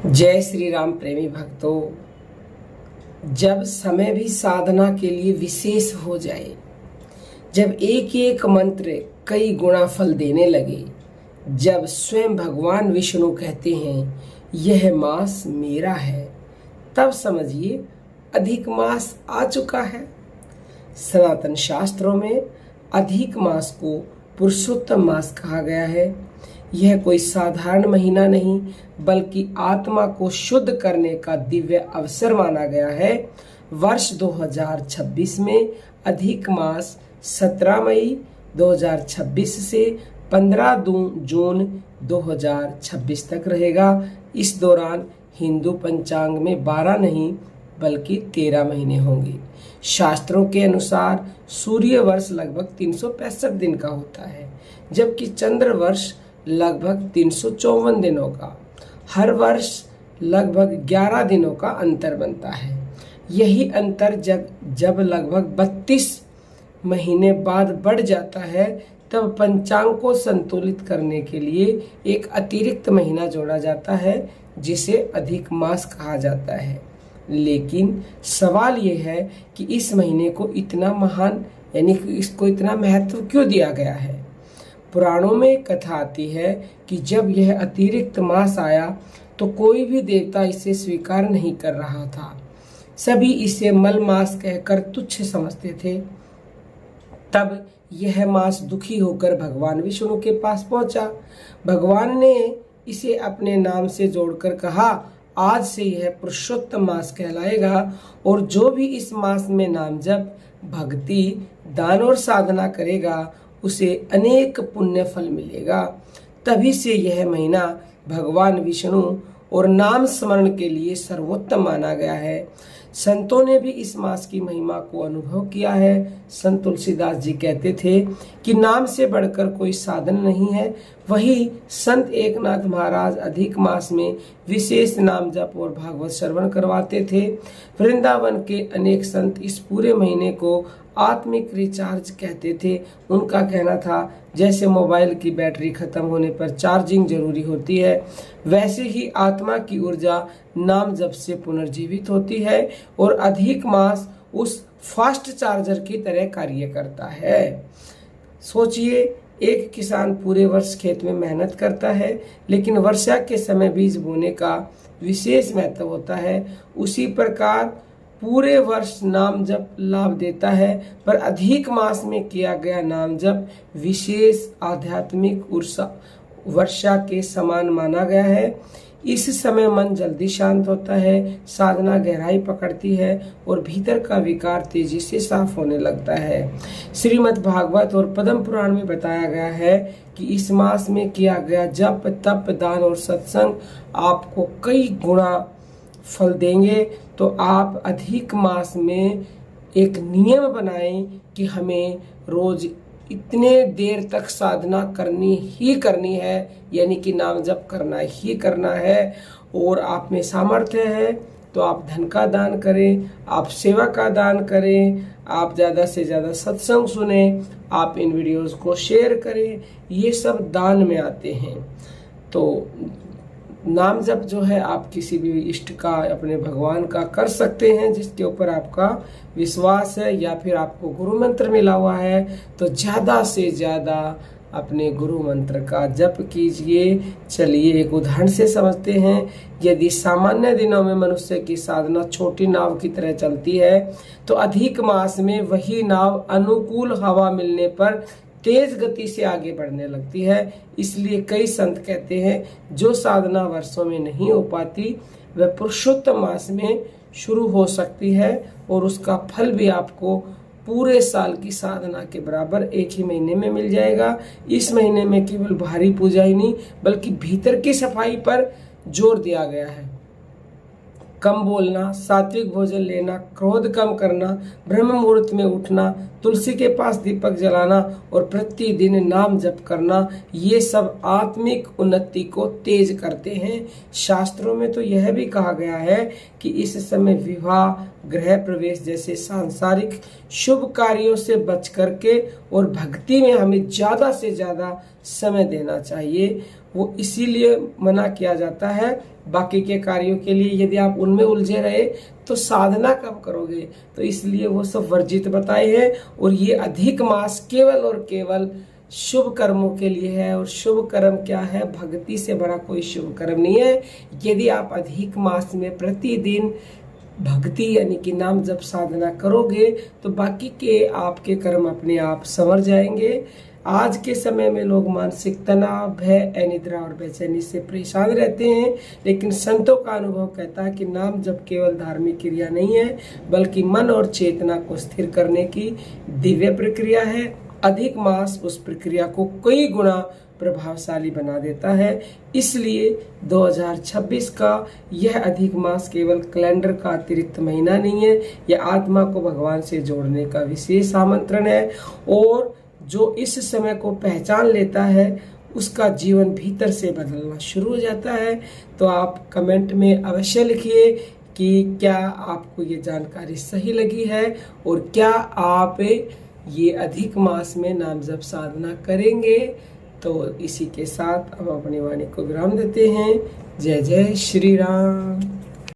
जय श्री राम प्रेमी भक्तों। जब समय भी साधना के लिए विशेष हो जाए, जब एक एक मंत्र कई गुना फल देने लगे, जब स्वयं भगवान विष्णु कहते हैं यह मास मेरा है, तब समझिए अधिक मास आ चुका है। सनातन शास्त्रों में अधिक मास को पुरुषोत्तम मास कहा गया है। यह कोई साधारण महीना नहीं, बल्कि आत्मा को शुद्ध करने का दिव्य अवसर माना गया है। वर्ष 2026 में अधिक मास 17 मई 2026 से 15 जून 2026 तक रहेगा। इस दौरान हिंदू पंचांग में 12 नहीं बल्कि 13 महीने होंगे। शास्त्रों के अनुसार सूर्य वर्ष लगभग 365 दिन का होता है, जबकि चंद्र वर्ष लगभग 354 दिनों का। हर वर्ष लगभग 11 दिनों का अंतर बनता है। यही अंतर जब लगभग 32 महीने बाद बढ़ जाता है, तब पंचांग को संतुलित करने के लिए एक अतिरिक्त महीना जोड़ा जाता है, जिसे अधिक मास कहा जाता है। लेकिन सवाल यह है कि इस महीने को इतना महान यानी कि इसको इतना महत्व क्यों दिया गया है। पुराणों में एक कथा आती है कि जब यह अतिरिक्त मास आया तो कोई भी देवता इसे स्वीकार नहीं कर रहा था। सभी इसे मल मास कहकर तुच्छ समझते थे। तब यह मास दुखी होकर भगवान विष्णु के पास पहुंचा। भगवान ने इसे अपने नाम से जोड़कर कहा, आज से यह पुरुषोत्तम मास कहलाएगा, और जो भी इस मास में नाम जप, भक्ति, दान और साधना करेगा उसे अनेक पुण्य फल मिलेगा। तभी से यह महीना भगवान विष्णु और नाम स्मरण के लिए सर्वोत्तम माना गया है। संतों ने भी इस मास की महिमा को अनुभव किया है। संत तुलसीदास जी कहते थे कि नाम से बढ़कर कोई साधन नहीं है। वही संत एकनाथ महाराज अधिक मास में विशेष नाम जप और भागवत श्रवण करवाते थे। वृंदावन के अनेक संत इस पूरे महीने को आत्मिक रिचार्ज कहते थे। उनका कहना था, जैसे मोबाइल की बैटरी खत्म होने पर चार्जिंग जरूरी होती है, वैसे ही आत्मा की ऊर्जा नाम जप से पुनर्जीवित होती है, और अधिक मास उस फास्ट चार्जर की तरह कार्य करता है। सोचिए, एक किसान पूरे वर्ष खेत में मेहनत करता है, लेकिन वर्षा के समय बीज बोने का विशेष महत्व होता है। उसी प्रकार पूरे वर्ष नाम जप लाभ देता है, पर अधिक मास में किया गया नाम जप विशेष आध्यात्मिक वर्षा के समान माना गया है। इस समय मन जल्दी शांत होता है, साधना गहराई पकड़ती है और भीतर का विकार तेजी से साफ होने लगता है। श्रीमद् भागवत और पद्म पुराण में बताया गया है कि इस मास में किया गया जप, तप, दान और सत्संग आपको कई गुना फल देंगे। तो आप अधिक मास में एक नियम बनाएं कि हमें रोज इतने देर तक साधना करनी ही करनी है, यानी कि नाम जप करना ही करना है। और आप में सामर्थ्य है तो आप धन का दान करें, आप सेवा का दान करें, आप ज़्यादा से ज़्यादा सत्संग सुने, आप इन वीडियोस को शेयर करें। ये सब दान में आते हैं। तो नाम जप जो है आप किसी भी इष्ट का, अपने भगवान का कर सकते हैं जिसके ऊपर आपका विश्वास है, या फिर आपको गुरु मंत्र मिला हुआ है तो ज़्यादा से ज़्यादा अपने गुरु मंत्र का जप कीजिए। चलिए एक उदाहरण से समझते हैं। यदि सामान्य दिनों में मनुष्य की साधना छोटी नाव की तरह चलती है, तो अधिक मास में वही नाव अनुकूल हवा मिलने पर तेज गति से आगे बढ़ने लगती है। इसलिए कई संत कहते हैं, जो साधना वर्षों में नहीं हो पाती वह पुरुषोत्तम मास में शुरू हो सकती है, और उसका फल भी आपको पूरे साल की साधना के बराबर एक ही महीने में मिल जाएगा। इस महीने में केवल बाहरी पूजा ही नहीं बल्कि भीतर की सफाई पर जोर दिया गया है। कम बोलना, सात्विक भोजन लेना, क्रोध कम करना, ब्रह्म मुहूर्त में उठना, तुलसी के पास दीपक जलाना और प्रतिदिन नाम जप करना, ये सब आत्मिक उन्नति को तेज करते हैं। शास्त्रों में तो यह भी कहा गया है कि इस समय विवाह, गृह प्रवेश जैसे सांसारिक शुभ कार्यों से बच करके और भक्ति में हमें ज़्यादा से ज़्यादा समय देना चाहिए। वो इसीलिए मना किया जाता है बाकी के कार्यों के लिए। यदि आप उनमें उलझे रहे तो साधना कब करोगे, तो इसलिए वो सब वर्जित बताए हैं। और ये अधिक मास केवल और केवल शुभ कर्मों के लिए है। और शुभ कर्म क्या है, भक्ति से बड़ा कोई शुभ कर्म नहीं है। यदि आप अधिक मास में प्रतिदिन भक्ति यानी कि नाम जप साधना करोगे तो बाकी के आपके कर्म अपने आप संवर जाएंगे। आज के समय में लोग मानसिक तनाव, भय, अनिद्रा और बेचैनी से परेशान रहते हैं, लेकिन संतों का अनुभव कहता है कि नाम जप केवल धार्मिक क्रिया नहीं है, बल्कि मन और चेतना को स्थिर करने की दिव्य प्रक्रिया है। अधिक मास उस प्रक्रिया को कई गुना प्रभावशाली बना देता है। इसलिए 2026 का यह अधिक मास केवल कैलेंडर का अतिरिक्त महीना नहीं है, यह आत्मा को भगवान से जोड़ने का विशेष आमंत्रण है। और जो इस समय को पहचान लेता है उसका जीवन भीतर से बदलना शुरू हो जाता है। तो आप कमेंट में अवश्य लिखिए कि क्या आपको ये जानकारी सही लगी है और क्या आप ये अधिक मास में नाम जप साधना करेंगे। तो इसी के साथ अब अपनी वाणी को विराम देते हैं। जय जय श्री राम।